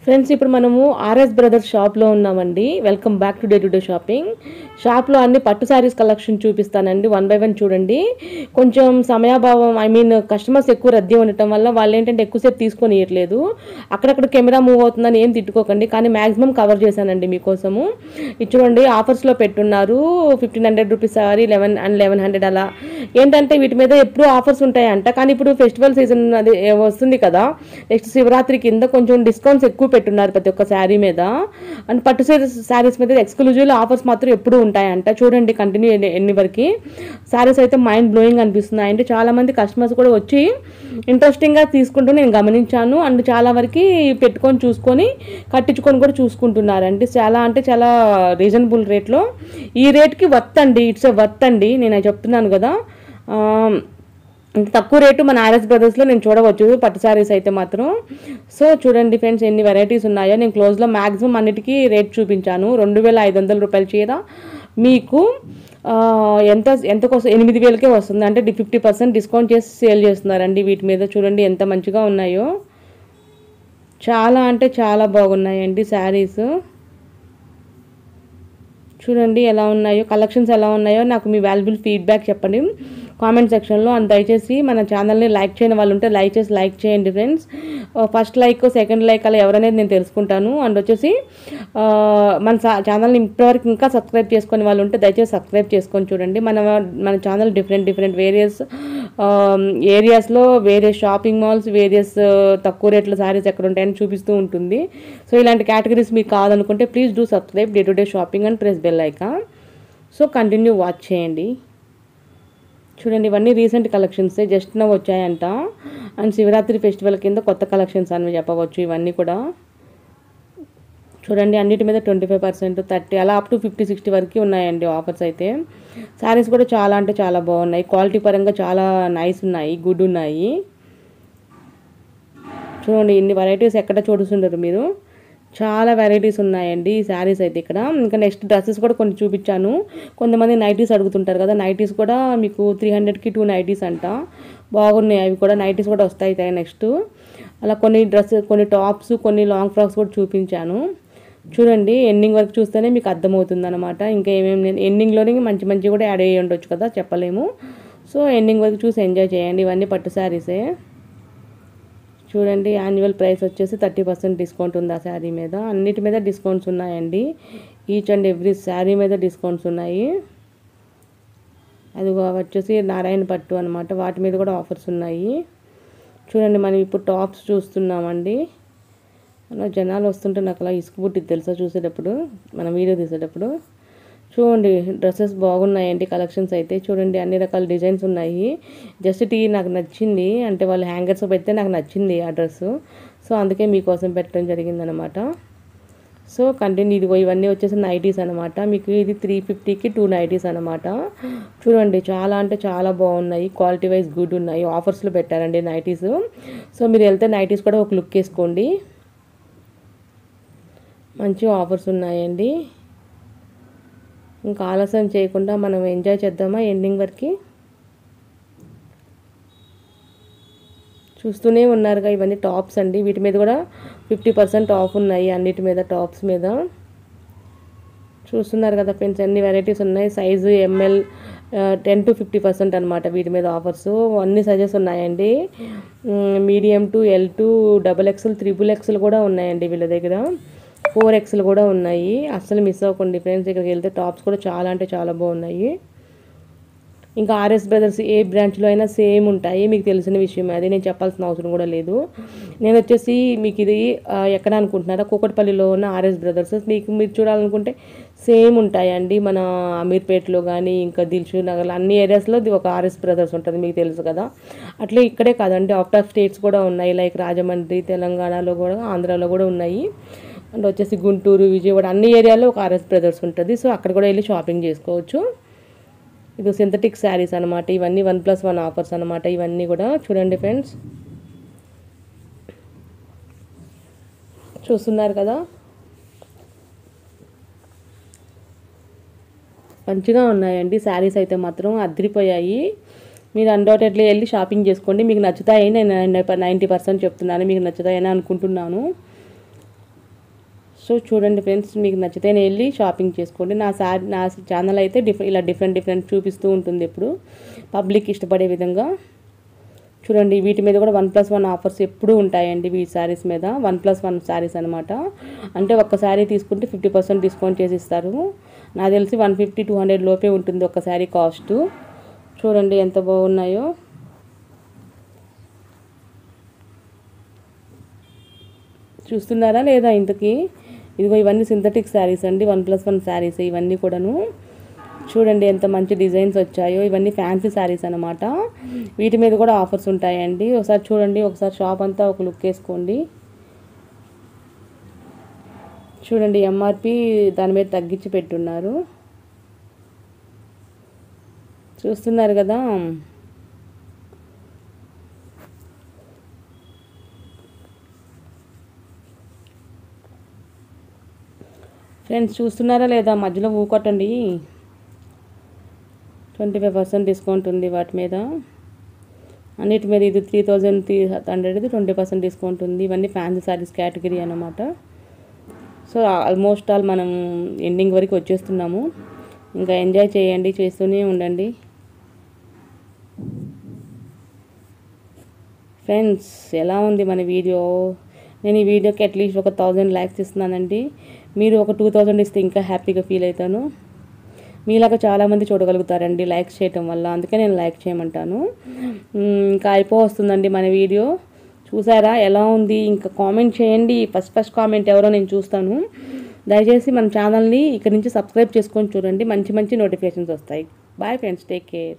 Friends ఇప్పుడు మనము RS brothers షాప్లో ఉన్నామండి. Welcome back to day to day shopping. షాప్లో అన్ని పట్టు శారీస్ కలెక్షన్ చూపిస్తానండి, 1 బై 1 చూడండి. కొంచెం సమయాభావం, కస్టమర్స్ ఎక్కువ రద్దీ ఉండటం వల్ల వాళ్ళు ఏంటంటే ఎక్కువసేపు తీసుకొని ఇవ్వట్లేదు. అక్కడక్కడ కెమెరా మూవ్ అవుతుందని ఏం తిట్టుకోకండి, కానీ మ్యాక్సిమం కవర్ చేశానండి మీకోసము. ఇది చూడండి, ఆఫర్స్లో పెట్టున్నారు. 1500 రూపీస్ సారీ, 1100 అలా. ఏంటంటే వీటి మీద ఎప్పుడు ఆఫర్స్ ఉంటాయంట, కానీ ఇప్పుడు ఫెస్టివల్ సీజన్ అది వస్తుంది కదా, నెక్స్ట్ శివరాత్రి కింద కొంచెం డిస్కౌంట్స్ ఎక్కువ పెట్టున్నారు ప్రతి ఒక్క శారీ మీద. అండ్ పట్టు శారీస్ మీద ఎక్స్క్లూజివ్ ఆఫర్స్ మాత్రం ఎప్పుడు ఉంటాయంట. చూడండి కంటిన్యూ ఎన్ని వరకు శారీస్ అయితే మైండ్ బ్లోయింగ్ అనిపిస్తున్నాయి. అంటే చాలా మంది కస్టమర్స్ కూడా వచ్చి ఇంట్రెస్టింగ్గా తీసుకుంటూ నేను గమనించాను. అండ్ చాలా వరకు పెట్టుకొని చూసుకొని కట్టించుకొని కూడా చూసుకుంటున్నారండి. అంటే చాలా రీజనబుల్ రేట్లో. ఈ రేట్కి వర్త్ అండి, ఇట్స్ ఎ వర్త్ అండి, నేను చెప్తున్నాను కదా. తక్కువ రేటు మన ఆర్ఎస్ బ్రదర్స్లో నేను చూడవచ్చు పట్టు శారీస్ అయితే మాత్రం. సో చూడండి ఫ్రెండ్స్, ఎన్ని వెరైటీస్ ఉన్నాయో. నేను క్లోజ్లో మ్యాక్సిమం అన్నిటికీ రేట్ చూపించాను. 2500 రూపాయల చీర మీకు ఎంత కోసం 8000కే వస్తుంది. అంటే 50% డిస్కౌంట్ చేసి సేల్ చేస్తున్నారండి వీటి మీద. చూడండి ఎంత మంచిగా ఉన్నాయో, చాలా అంటే చాలా బాగున్నాయండి శారీస్. చూడండి ఎలా ఉన్నాయో, కలెక్షన్స్ ఎలా ఉన్నాయో నాకు మీ వాల్యుబుల్ ఫీడ్బ్యాక్ చెప్పండి కామెంట్ సెక్షన్లో. అండ్ దయచేసి మన ఛానల్ని లైక్ చేయని వాళ్ళు ఉంటే లైక్ చేయండి friends. First like, second like అలా ఎవరనేది నేను తెలుసుకుంటాను. అండ్ వచ్చేసి మన ఛానల్ని ఇప్పటివరకు ఇంకా సబ్స్క్రైబ్ చేసుకునే వాళ్ళు ఉంటే దయచేసి సబ్స్క్రైబ్ చేసుకొని చూడండి. మన ఛానల్ డిఫరెంట్ వేరియస్ ఏరియాస్లో, వేరియస్ షాపింగ్ మాల్స్, వేరియస్ తక్కువ రేట్ల శారీస్ ఎక్కడ ఉంటాయని చూపిస్తూ ఉంటుంది. సో ఇలాంటి కేటగిరీస్ మీకు కావాలనుకుంటే please do subscribe day to day shopping and press bell icon. So continue watch చేయండి. చూడండి ఇవన్నీ రీసెంట్ కలెక్షన్స్, జస్ట్ నవ్ వచ్చాయంట. అండ్ శివరాత్రి ఫెస్టివల్ కింద కొత్త కలెక్షన్స్ అని చెప్పవచ్చు ఇవన్నీ కూడా. చూడండి అన్నిటి మీద 25%, 30 అలా అప్ టు 50-60 వరకు ఉన్నాయండి ఆఫర్స్ అయితే. శారీస్ కూడా చాలా అంటే చాలా బాగున్నాయి, క్వాలిటీ పరంగా చాలా నైస్ ఉన్నాయి, గుడ్ ఉన్నాయి. చూడండి ఇన్ని వెరైటీస్ ఎక్కడ చూడుతుంటారు మీరు, చాలా వెరైటీస్ ఉన్నాయండి ఈ శారీస్ అయితే ఇక్కడ. ఇంకా నెక్స్ట్ డ్రెస్సెస్ కూడా కొన్ని చూపించాను. కొంతమంది నైటీస్ అడుగుతుంటారు కదా, నైటీస్ కూడా మీకు 300కి 2 నైటీస్ అంట, బాగున్నాయి అవి కూడా. నైటీస్ కూడా వస్తాయి నెక్స్ట్. అలా కొన్ని టాప్స్, కొన్ని లాంగ్ ఫ్రాక్స్ కూడా చూపించాను. చూడండి ఎండింగ్ వరకు చూస్తేనే మీకు అర్థమవుతుంది అనమాట. ఇంకా నేను ఎండింగ్లోనే మంచి కూడా యాడ్ అయ్యి ఉండొచ్చు కదా, చెప్పలేము. సో ఎండింగ్ వరకు చూసి ఎంజాయ్ చేయండి. ఇవన్నీ పట్టు శారీసే. చూడండి యాన్యువల్ ప్రైస్ వచ్చేసి 30% డిస్కౌంట్ ఉంది ఆ శారీ మీద. అన్నిటి మీద డిస్కౌంట్స్ ఉన్నాయండి, ఈచ్ అండ్ ఎవ్రీ శారీ మీద డిస్కౌంట్స్ ఉన్నాయి. అది వచ్చేసి నారాయణ పట్టు అనమాట, వాటి మీద కూడా ఆఫర్స్ ఉన్నాయి. చూడండి మనం ఇప్పుడు టాప్స్ చూస్తున్నామండి. అలా జనాలు వస్తుంటే నాకు అలా ఇసుకు పుట్టింది తెలుసా చూసేటప్పుడు, మన వీడియో తీసేటప్పుడు. చూడండి డ్రెస్సెస్ బాగున్నాయండి కలెక్షన్స్ అయితే. చూడండి అన్ని రకాల డిజైన్స్ ఉన్నాయి. జస్ట్ నాకు నచ్చింది, అంటే వాళ్ళు హ్యాంగర్స్ పెడితే నాకు నచ్చింది ఆ డ్రెస్సు. సో అందుకే మీకోసం పెట్టడం జరిగిందనమాట. సో కంటిన్యూ ఇవన్నీ వచ్చేసి నైటీస్ అనమాట. మీకు ఇది 350కి 2 నైటీస్ అనమాట. చూడండి చాలా అంటే చాలా బాగున్నాయి, క్వాలిటీ వైజ్ గుడ్ ఉన్నాయి. ఆఫర్స్లో పెట్టారండి నైటీస్. సో మీరు వెళ్తే నైటీస్ కూడా ఒక లుక్ వేసుకోండి, మంచి ఆఫర్స్ ఉన్నాయండి. ఇంకా ఆలస్యం చేయకుండా మనం ఎంజాయ్ చేద్దామా ఎండింగ్ వరకు. చూస్తూనే ఉన్నారుగా ఇవన్నీ టాప్స్ అండి, వీటి మీద కూడా 50% ఆఫ్ ఉన్నాయి అన్నిటి మీద, టాప్స్ మీద. చూస్తున్నారు కదా ఫ్రెండ్స్, అన్ని వెరైటీస్ ఉన్నాయి. సైజు ML 10 to 50% అనమాట వీటి మీద ఆఫర్స్. అన్ని సైజెస్ ఉన్నాయండి, medium to L to XXL, XXL కూడా ఉన్నాయండి వీళ్ళ దగ్గర. 4XL కూడా ఉన్నాయి. అస్సలు మిస్ అవ్వకండి ఫ్రెండ్స్, ఇక్కడికి వెళ్తే టాప్స్ కూడా చాలా అంటే చాలా బాగున్నాయి. ఇంకా ఆర్ఎస్ బ్రదర్స్ ఏ బ్రాంచ్లో అయినా సేమ్ ఉంటాయి, మీకు తెలిసిన విషయం అది, నేను చెప్పాల్సిన అవసరం కూడా లేదు. నేను వచ్చేసి మీకు ఇది ఎక్కడ అనుకుంటున్నారా, కూకట్పల్లిలో ఉన్న ఆర్ఎస్ బ్రదర్స్. మీరు చూడాలనుకుంటే సేమ్ ఉంటాయండి, మన అమీర్పేటలో కానీ ఇంకా దిల్షుక్ నగర్ అన్ని ఏరియాస్లో ఒక ఆర్ఎస్ బ్రదర్స్ ఉంటుంది, మీకు తెలుసు కదా. అట్లే ఇక్కడే కాదండి, అవుట్ ఆఫ్ స్టేట్స్ కూడా ఉన్నాయి, లైక్ రాజమండ్రి, తెలంగాణలో కూడా, ఆంధ్రాలో కూడా ఉన్నాయి. అండ్ వచ్చేసి గుంటూరు, విజయవాడ అన్ని ఏరియాలో ఒక ఆర్ఎస్ బ్రదర్స్ ఉంటుంది. సో అక్కడ కూడా వెళ్ళి షాపింగ్ చేసుకోవచ్చు. ఇది సింథటిక్ శారీస్ అనమాట, ఇవన్నీ 1+1 ఆఫర్స్ అనమాట ఇవన్నీ కూడా. చూడండి ఫ్రెండ్స్, చూస్తున్నారు కదా, మంచిగా ఉన్నాయండి శారీస్ అయితే మాత్రం, అదిరిపోయాయి. మీరు అన్డౌటెడ్లీ వెళ్ళి షాపింగ్ చేసుకోండి, మీకు నచ్చుతాయని నేను 90% చెప్తున్నాను, మీకు నచ్చుతాయని అనుకుంటున్నాను. సో చూడండి ఫ్రెండ్స్, మీకు నచ్చితేనే వెళ్ళి షాపింగ్ చేసుకోండి. నా ఛానల్ అయితే ఇలా డిఫరెంట్ చూపిస్తూ ఉంటుంది ఎప్పుడు, పబ్లిక్ ఇష్టపడే విధంగా. చూడండి, వీటి మీద కూడా 1+1 ఆఫర్స్ ఎప్పుడూ ఉంటాయండి. ఈ శారీస్ మీద 1+1 శారీస్ అనమాట. అంటే ఒక్క శారీ తీసుకుంటే 50% డిస్కౌంట్ చేసి ఇస్తారు. నాకు తెలిసి 150-200 లోపే ఉంటుంది ఒక శారీ కాస్ట్. చూడండి ఎంత బాగున్నాయో. చూస్తున్నారా లేదా ఇంతకీ? ఇదిగో ఇవన్నీ సింథటిక్ శారీస్ అండి, 1+1 శారీస్ ఇవన్నీ కూడాను. చూడండి ఎంత మంచి డిజైన్స్ వచ్చాయో. ఇవన్నీ ఫ్యాన్సీ శారీస్ అనమాట. వీటి మీద కూడా ఆఫర్స్ ఉంటాయండి. ఒకసారి చూడండి, ఒకసారి షాప్ అంతా ఒక లుక్ వేసుకోండి. చూడండి, ఎంఆర్పి దాని మీద తగ్గించి పెట్టున్నారు. చూస్తున్నారు కదా. ఫ్రెండ్స్ చూస్తున్నారా లేదా? మధ్యలో ఊకొట్టండి. 25% డిస్కౌంట్ ఉంది వాటి మీద, అన్నిటి మీద. ఇది 3300, 20% డిస్కౌంట్ ఉంది. ఇవన్నీ ఫ్యాన్సీ శారీస్ కేటగిరీ అన్నమాట. సో ఆల్మోస్ట్ ఆల్ మనం ఎండింగ్ వరకు వచ్చేస్తున్నాము. ఇంకా ఎంజాయ్ చేయండి, చేస్తూనే ఉండండి ఫ్రెండ్స్. ఎలా ఉంది మన వీడియో? నేను ఈ వీడియోకి అట్లీస్ట్ ఒక 1000 లైక్స్ ఇస్తున్నానండి. మీరు ఒక 2000 ఇస్తే ఇంకా హ్యాపీగా ఫీల్ అవుతాను. మీలాగా చాలామంది చూడగలుగుతారండి లైక్స్ చేయటం వల్ల, అందుకే నేను లైక్ చేయమంటాను. ఇంకా అయిపోతుందండి మన వీడియో. చూసారా ఎలా ఉంది? ఇంకా కామెంట్ చేయండి. ఫస్ట్ కామెంట్ ఎవరో నేను చూస్తాను. దయచేసి మన ఛానల్ని ఇక్కడ నుంచి సబ్స్క్రైబ్ చేసుకొని చూడండి. మంచి నోటిఫికేషన్స్ వస్తాయి. Bye friends, take care.